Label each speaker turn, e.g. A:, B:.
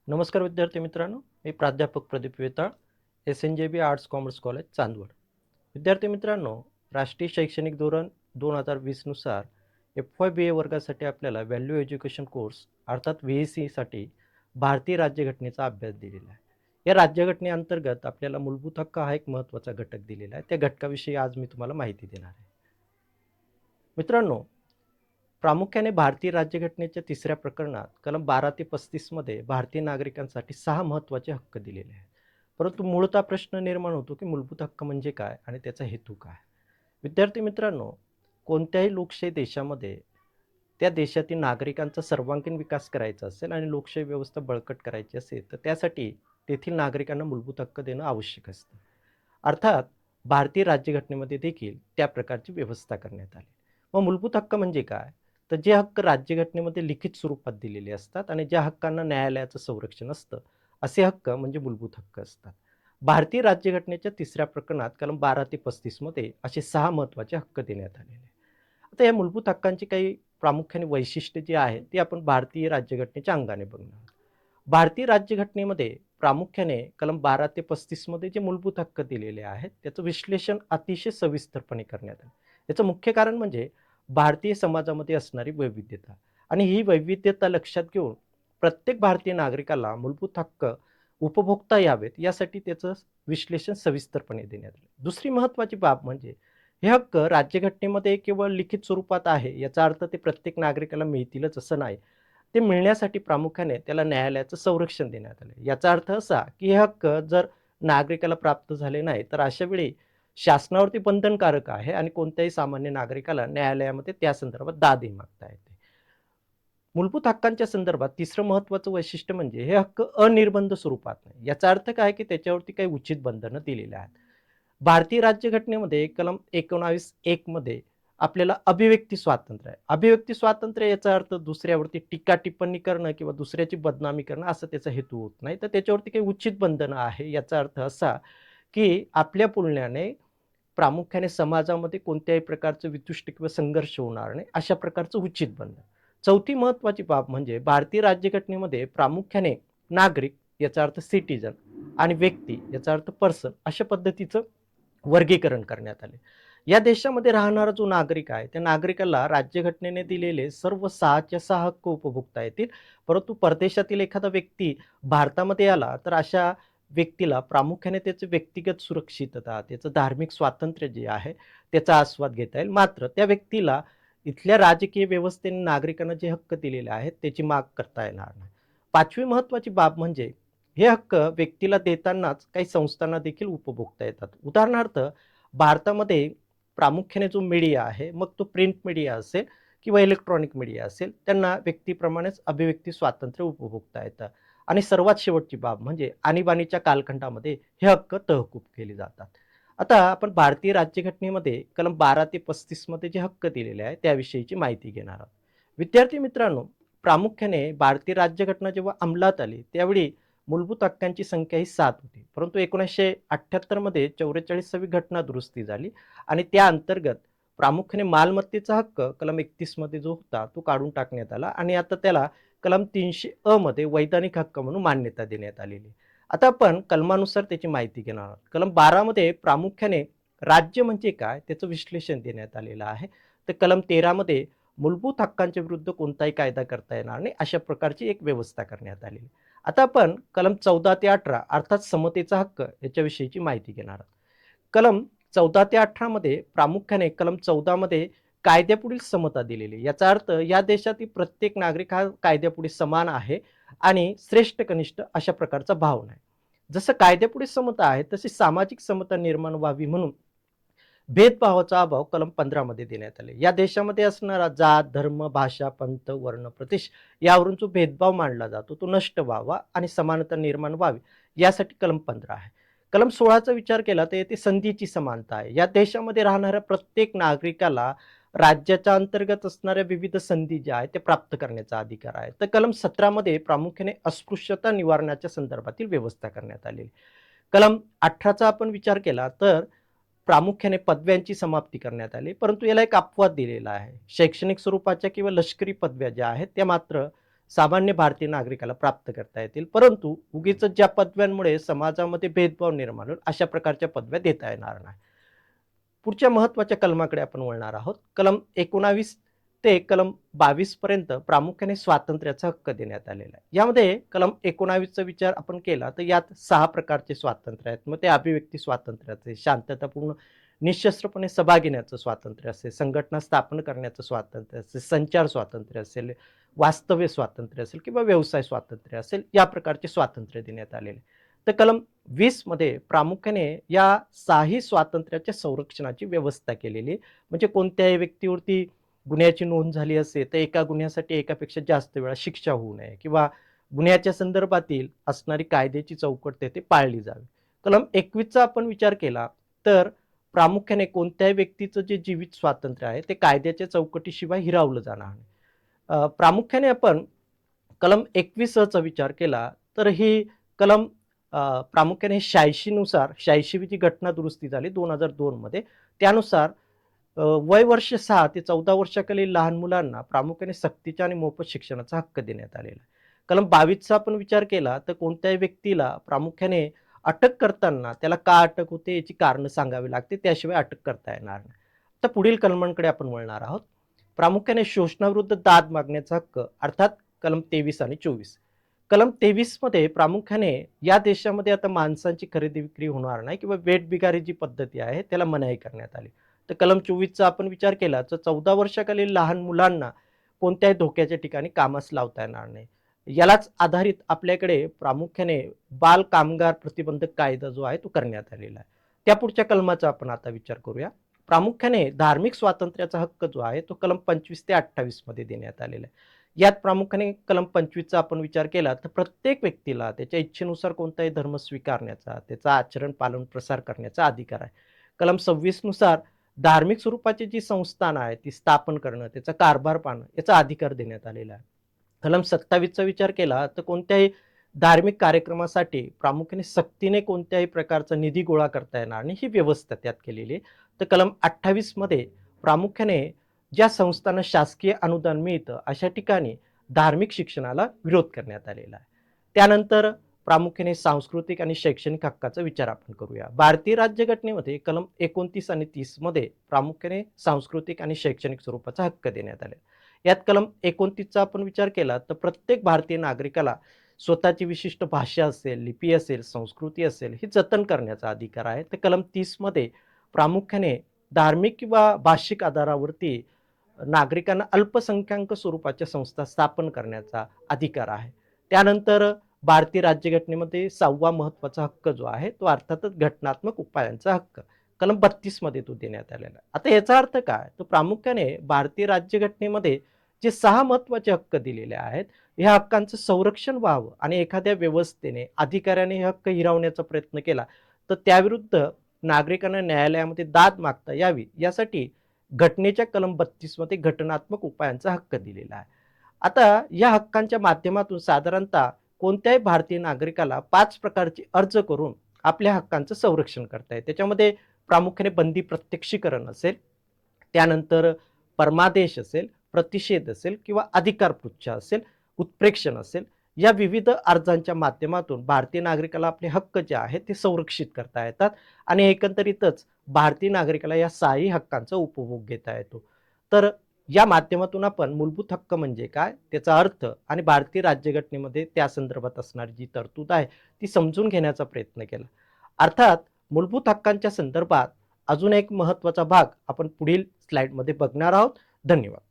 A: नमस्कार विद्यार्थी मित्रांनो, मी प्राध्यापक प्रदीप वेताळ, SNJB arts commerce college Chandwad. विद्यार्थी मित्रांनो, राष्ट्रीय शैक्षणिक धोरण 2020 नुसार FY BA वर्गासाठी आपल्याला व्हॅल्यू एज्युकेशन कोर्स अर्थात VECसाठी भारतीय राज्यघटनेचा अभ्यास दिलेला आहे. या राज्यघटनेअंतर्गत आपल्याला मूलभूत हक्क हा एक महत्त्वाचा घटक दिलेला आहे. त्या घटकाविषयी आज मी तुम्हाला माहिती देणार आहे. मित्रांनो, प्रामुख्याने भारतीय राज्यघटनेच्या तिसऱ्या प्रकरणात कलम 12 ते 35 मध्ये भारतीय नागरिकांसाठी 6 महत्त्वाचे हक्क दिलेले आहेत. परंतु मूळतः प्रश्न निर्माण होतो की मूलभूत हक्क म्हणजे काय आणि त्याचा हेतू काय? विद्यार्थी मित्रांनो, कोणत्याही लोकशाही देशामध्ये त्या देशातील नागरिकांचा सर्वांगीण विकास करायचा असेल आणि लोकशाही व्यवस्था बळकट करायची असेल तर त्यासाठी तेथील नागरिकांना मूलभूत हक्क देणं आवश्यक असतं. अर्थात भारतीय राज्यघटनेमध्ये देखील त्या प्रकारची व्यवस्था करण्यात आली. मग मूलभूत हक्क म्हणजे काय? तर जे हक्क राज्यघटनेमध्ये लिखित स्वरूपात दिलेले असतात आणि ज्या हक्कांना न्यायालयाचं संरक्षण असतं, असे हक्क म्हणजे मूलभूत हक्क असतात. भारतीय राज्यघटनेच्या तिसऱ्या प्रकरणात कलम 12 ते 35 मध्ये असे 6 महत्त्वाचे हक्क देण्यात आलेले आहेत. आता या मूलभूत हक्कांची काही प्रामुख्याने वैशिष्ट्ये जी आहेत, ती आपण भारतीय राज्यघटनेच्या अंगाने बघणार आहोत. भारतीय राज्यघटनेमध्ये प्रामुख्याने कलम 12 ते 35 मध्ये जे मूलभूत हक्क दिलेले आहेत, त्याचं विश्लेषण अतिशय सविस्तरपणे करण्यात आलं. याचं मुख्य कारण म्हणजे भारतीय समाजामध्ये असणारी वैविध्यता आणि ही वैविध्यता लक्षात घेऊन प्रत्येक भारतीय नागरिकाला मूलभूत हक्क उपभोगता यावेत यासाठी त्याचं विश्लेषण सविस्तरपणे देण्यात आलं. दुसरी महत्त्वाची बाब म्हणजे हे हक्क राज्यघटनेमध्ये केवळ लिखित स्वरूपात आहे याचा अर्थ ते प्रत्येक नागरिकाला मिळतीलच असं नाही. ते मिळण्यासाठी प्रामुख्याने त्याला न्यायालयाचं संरक्षण देण्यात आलं. याचा अर्थ असा की हे हक्क जर नागरिकाला प्राप्त झाले नाही तर अशा वेळी शासनावरती बंधनकारक आहे आणि कोणत्याही सामान्य नागरिकाला न्यायालयामध्ये त्या संदर्भात दादही मागता येते. मूलभूत हक्कांच्या संदर्भात तिसरं महत्त्वाचं वैशिष्ट्य म्हणजे हे हक्क अनिर्बंध स्वरूपात नाही. याचा अर्थ काय की त्याच्यावरती काही उचित बंधनं दिलेली आहेत. भारतीय राज्यघटनेमध्ये कलम 19(1) मध्ये आपल्याला अभिव्यक्ती स्वातंत्र्य आहे. अभिव्यक्ती स्वातंत्र्य याचा अर्थ दुसऱ्यावरती टीका टिप्पणी करणं किंवा दुसऱ्याची बदनामी करणं असं त्याचा हेतू होत नाही. तर त्याच्यावरती काही उचित बंधनं आहे. याचा अर्थ असा की आपल्या बोलण्याने प्रामुख्याने समाजामध्ये कोणत्याही प्रकारचं वितुष्ट किंवा संघर्ष होणार नाही, अशा प्रकारचं उचित बंधन. चौथी महत्त्वाची बाब म्हणजे भारतीय राज्यघटनेमध्ये प्रामुख्याने नागरिक याचा अर्थ सिटिझन आणि व्यक्ती याचा अर्थ पर्सन अशा पद्धतीचं वर्गीकरण करण्यात आले. या देशामध्ये राहणारा जो नागरिक आहे, त्या नागरिकाला राज्यघटनेने दिलेले सर्व 6च्या 6 हक्क उपभोगता येतील. परंतु परदेशातील एखादा व्यक्ती भारतामध्ये आला, तर अशा व्यक्तीला प्रामुख्याने त्याचं व्यक्तिगत सुरक्षितता, त्याचं धार्मिक स्वातंत्र्य जे आहे, त्याचा आस्वाद घेता येईल. मात्र त्या व्यक्तीला इथल्या राजकीय व्यवस्थेने नागरिकांना जे हक्क दिलेले आहेत, त्याची माग करता येणार नाही. 5वी महत्त्वाची बाब म्हणजे हे हक्क व्यक्तीला देतानाच काही संस्थांना देखील उपभोगता येतात. उदाहरणार्थ, भारतामध्ये प्रामुख्याने जो मीडिया आहे, मग तो प्रिंट मीडिया असेल किंवा इलेक्ट्रॉनिक मीडिया असेल, त्यांना व्यक्तीप्रमाणेच अभिव्यक्ती स्वातंत्र्य उपभोगता येतं. आणि सर्वात शेवटची बाब म्हणजे आणीबाणीच्या कालखंडामध्ये हे हक्क तहकूब केले जातात. आता आपण भारतीय राज्यघटनेमध्ये कलम 12 ते 35 मध्ये जे हक्क दिलेले आहेत, त्याविषयीची माहिती घेणार आहोत. विद्यार्थी मित्रांनो, प्रामुख्याने भारतीय राज्यघटना जेव्हा अंमलात आली, त्यावेळी मूलभूत हक्कांची संख्या ही 7 होती. परंतु 1978 मध्ये 44वी घटना दुरुस्ती झाली आणि त्या अंतर्गत प्रामुख्याने मालमत्तेचा हक्क कलम 31 मध्ये जो होता, तो काढून टाकण्यात आला आणि आता त्याला कलम 300 मध्ये वैधानिक हक्क म्हणून मान्यता देण्यात आलेली. आता आपण कलमानुसार त्याची माहिती घेणार आहोत. कलम 12 मध्ये प्रामुख्याने राज्य म्हणजे काय त्याचं विश्लेषण देण्यात आलेलं आहे. तर कलम 13 मध्ये मूलभूत हक्कांच्या विरुद्ध कोणताही कायदा करता येणार नाही, अशा प्रकारची एक व्यवस्था करण्यात आलेली. आता आपण कलम 14 ते 18 अर्थात समतेचा हक्क याच्याविषयीची माहिती घेणार आहोत. कलम 14 ते 18 मध्ये प्रामुख्याने कलम 14 मध्ये कायद्यापुढील समता दिलेली. याचा अर्थ या देशातील प्रत्येक नागरिक हा कायद्यापुढे समान आहे आणि श्रेष्ठ कनिष्ठ अशा प्रकारचा भाव नाही. जसं कायद्यापुढे समता आहे तशी सामाजिक समता निर्माण व्हावी म्हणून भेदभावाचा अभाव कलम 15 मध्ये देण्यात आले. या देशामध्ये असणारा जात, धर्म, भाषा, पंथ, वर्ण, प्रदेश यावरून जो भेदभाव मांडला जातो तो नष्ट व्हावा आणि समानता निर्माण व्हावी यासाठी कलम 15 आहे. कलम 16चा विचार केला तर येथे संधीची समानता आहे. या देशामध्ये राहणाऱ्या प्रत्येक नागरिकाला राज्याच्या अंतर्गत असणाऱ्या विविध संधी ज्या आहेत ते प्राप्त करण्याचा अधिकार आहे. तर कलम 17 मध्ये प्रामुख्याने अस्पृश्यता निवारणाच्या संदर्भातील व्यवस्था करण्यात आलेली. कलम 18चा आपण विचार केला तर प्रामुख्याने पदव्यांची समाप्ती करण्यात आली. परंतु याला एक अपवाद दिलेला आहे. शैक्षणिक स्वरूपाच्या किंवा लष्करी पदव्या ज्या आहेत त्या मात्र सामान्य भारतीय नागरिकाला प्राप्त करता येतील, परंतु उगीच ज्या पदव्यांमुळे समाजामध्ये भेदभाव निर्माण होईल अशा प्रकारच्या पदव्या देता येणार नाही. पुढच्या महत्त्वाच्या कलमाकडे आपण वळणार आहोत. कलम 19 ते कलम 22 पर्यंत प्रामुख्याने स्वातंत्र्याचा हक्क देण्यात आलेला आहे. यामध्ये कलम 19 चा विचार आपण केला तर यात 6 प्रकारचे स्वातंत्र्य आहेत. मग ते अभिव्यक्ती स्वातंत्र्य असेल, शांततापूर्ण निःशस्त्रपणे सभा घेण्याचं स्वातंत्र्य असेल, संघटना स्थापन करण्याचं स्वातंत्र्य असेल, संचार स्वातंत्र्य असेल, वास्तव्य स्वातंत्र्य असेल किंवा व्यवसाय स्वातंत्र्य असेल, या प्रकारचे स्वातंत्र्य देण्यात आलेले. तर कलम 20 मध्ये प्रामुख्याने या 6ही स्वातंत्र्याच्या संरक्षणाची व्यवस्था केलेली. म्हणजे कोणत्याही व्यक्तीवरती गुन्ह्याची नोंद झाली असेल तर एका गुन्ह्यासाठी एकापेक्षा जास्त वेळा शिक्षा होऊ नये किंवा गुन्ह्याच्या संदर्भातील असणारी कायद्याची चौकट तेथे पाळली जावी. कलम 21 चा आपण विचार केला तर प्रामुख्याने कोणत्याही व्यक्तीचं जे जीवित स्वातंत्र्य आहे ते कायद्याच्या चौकटीशिवाय हिरावलं जाणार नाही. प्रामुख्याने आपण कलम 21 चा विचार केला तर ही कलम प्रामुख्याने 86 नुसार 86वी जी घटना दुरुस्ती झाली 2002 मध्ये, त्यानुसार वय वर्ष 6 ते 14 वर्षाखालील लहान मुलांना प्रामुख्याने सक्तीच्या आणि मोफत शिक्षणाचा हक्क देण्यात आलेला आहे. कलम 22 चा आपण विचार केला तर कोणत्याही व्यक्तीला प्रामुख्याने अटक करताना त्याला का अटक होते याची कारणं सांगावी लागते, त्याशिवाय अटक करता येणार नाही. तर पुढील कलमांकडे आपण वळणार आहोत. प्रामुख्याने शोषणाविरुद्ध दाद मागण्याचा हक्क, अर्थात कलम 23 आणि 24. कलम 23 मध्ये प्रामुख्याने या देशामध्ये आता माणसांची खरेदी विक्री होणार नाही किंवा वेठबिगारी जी पद्धती आहे त्याला मनाई करण्यात आली. तर कलम 24 चा आपण विचार केला तर 14 वर्षाखालील लहान मुलांना कोणत्याही धोक्याच्या ठिकाणी कामास लावता येणार नाही. यालाच आधारित आपल्याकडे प्रामुख्याने बाल कामगार प्रतिबंधक कायदा जो आहे तो करण्यात आलेला आहे. त्या पुढच्या कलमाचा आपण आता विचार करूया. प्रामुख्याने धार्मिक स्वातंत्र्याचा हक्क जो आहे तो कलम 25 ते 28 मध्ये देण्यात आलेला आहे. यात प्रामुख्याने कलम 25 चा आपण विचार केला तर प्रत्येक व्यक्तीला त्याच्या इच्छेनुसार कोणताही धर्म स्वीकारण्याचा, त्याचा आचरण पालन प्रसार करण्याचा अधिकार आहे. कलम 26 नुसार धार्मिक स्वरूपाची जी संस्थान आहे ती स्थापन करणं, त्याचा कारभार पाहणं याचा अधिकार देण्यात आलेला आहे. कलम 27 चा विचार केला तर कोणत्याही धार्मिक कार्यक्रमासाठी प्रामुख्याने सक्तीने कोणत्याही प्रकारचा निधी गोळा करता येणार नाही ही व्यवस्था त्यात केलेली आहे. तर कलम 28 मध्ये प्रामुख्याने ज्या संस्थांना शासकीय अनुदान मिळतं अशा ठिकाणी धार्मिक शिक्षणाला विरोध करण्यात आलेला आहे. त्यानंतर प्रामुख्याने सांस्कृतिक आणि शैक्षणिक हक्काचा विचार आपण करूया. भारतीय राज्यघटनेमध्ये कलम 29 आणि 30 मध्ये प्रामुख्याने सांस्कृतिक आणि शैक्षणिक स्वरूपाचा हक्क देण्यात आले. यात कलम 29 चा आपण विचार केला तर प्रत्येक भारतीय नागरिकाला स्वतःची विशिष्ट भाषा असेल, लिपी असेल, संस्कृती असेल ही जतन करण्याचा अधिकार आहे. तर कलम 30 मध्ये प्रामुख्याने धार्मिक किंवा भाषिक आधारावरती नागरिकांना अल्पसंख्याक स्वरूपाच्या संस्था स्थापन करण्याचा अधिकार आहे. त्यानंतर भारतीय राज्यघटनेमध्ये 6वा महत्त्वाचा हक्क जो आहे तो अर्थातच घटनात्मक उपायांचा हक्क कलम 32 मध्ये तो देण्यात आलेला आहे. आता याचा अर्थ काय, तर प्रामुख्याने भारतीय राज्यघटनेमध्ये जे 6 महत्त्वाचे हक्क दिलेले आहेत ह्या हक्कांचं संरक्षण व्हावं आणि एखाद्या व्यवस्थेने अधिकाऱ्याने हे हक्क हिरावण्याचा प्रयत्न केला तर त्याविरुद्ध नागरिकांना न्यायालयामध्ये दाद मागता यावी यासाठी घटनेच्या कलम 32 मध्ये घटनात्मक उपायांचा हक्क दिलेला आहे. आता या हक्कांच्या माध्यमातून साधारणतः कोणत्याही भारतीय नागरिकाला 5 प्रकारचे अर्ज करून आपल्या हक्कांचं संरक्षण करता येईल. त्याच्यामध्ये प्रामुख्याने बंदी प्रत्यक्षीकरण असेल, त्यानंतर परमादेश असेल, प्रतिषेध असेल किंवा अधिकार पृच्छा असेल, उत्प्रेक्षण असेल, या विविध अर्जांच्या माध्यमातून भारतीय नागरिकाला आपले हक्क जे आहेत ते संरक्षित करता येतात आणि एकंदरीतच भारतीय नागरिकाला या 6ही हक्कांचा उपभोग घेता येतो. तर या माध्यमातून आपण मूलभूत हक्क म्हणजे काय, त्याचा अर्थ आणि भारतीय राज्यघटनेमध्ये त्या संदर्भात असणारी जी तरतूद आहे ती समजून घेण्याचा प्रयत्न केला. अर्थात मूलभूत हक्कांच्या संदर्भात अजून एक महत्त्वाचा भाग आपण पुढील स्लाइडमध्ये बघणार आहोत. धन्यवाद.